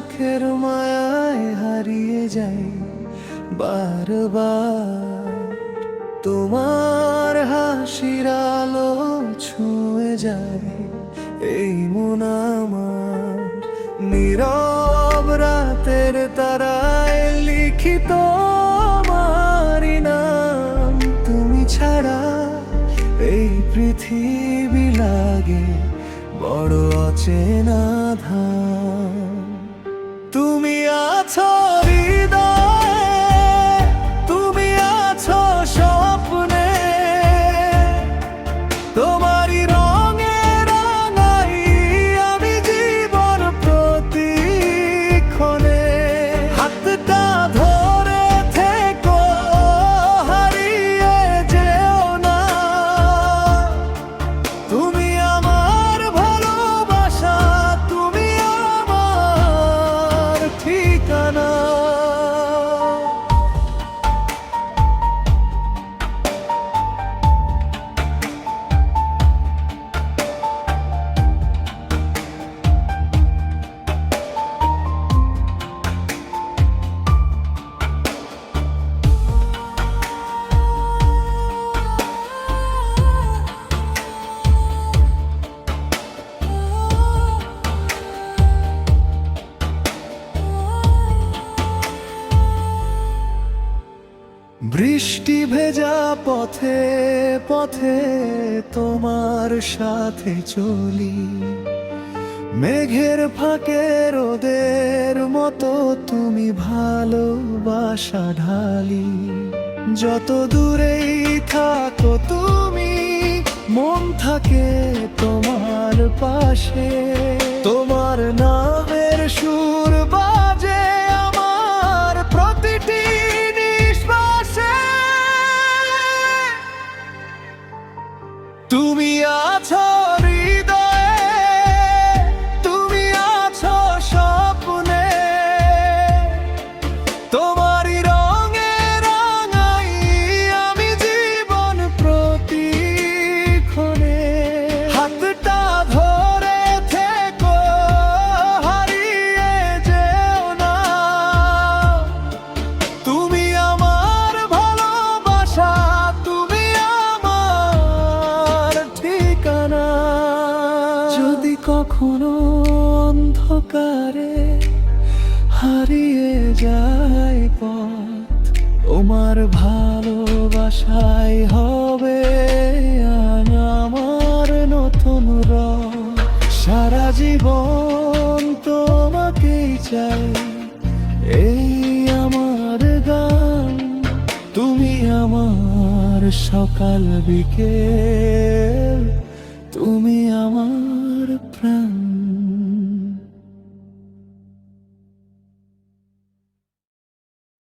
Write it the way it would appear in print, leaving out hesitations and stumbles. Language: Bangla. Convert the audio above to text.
চোখের মায়ায় হারিয়ে যাই বারবার। তোমার হাসির আলো ছুঁয়ে যায় এই মন আমার। নীরব রাতের তারায় লিখিত আমারি নাম। তুমি ছাড়া এই পৃথিবী লাগে বড় অচেনা ধাম। তুমি আছো হৃদয়ে, তুমি আছো স্বপ্নে, তোমারই রঙে রাঙাই আমি জীবন প্রতিক্ষণে। হাতটা ধরে থেকো, হারিয়ে যেও না। তুমি আমার ভালোবাসা, তুমি আমার ঠিকানা। বৃষ্টি ভেজা পথে পথে তোমার সাথে চলি। মেঘের ফাঁকে রোদের মতো তুমি ভালোবাসা ঢালি। যত দূরেই থাকো তুমি, মন থাকে তোমার পাশে। তোমার নামের সুর বাজে আমার প্রতিটি নিঃশ্বাসে। তুমি আছো হৃদয়ে, তুমি আছো স্বপ্নে, তোমারই রঙে রাঙাই আমি জীবন প্রতিক্ষণে। হাতটা ধরে থেকো, হারিয়ে যেও না। তুমি আমার ভালোবাসা, তুমি আমার ঠিকানা। যদি কখনো অন্ধকারে হারিয়ে যায় পথ, তোমার ভালোবাসাই হবে আজ আমার নতুন রথ। সারা জীবন তোমাকেই চাই, এই আমার গান। তুমি আমার সকাল বিকেল, তুমি আমার প্রাণ।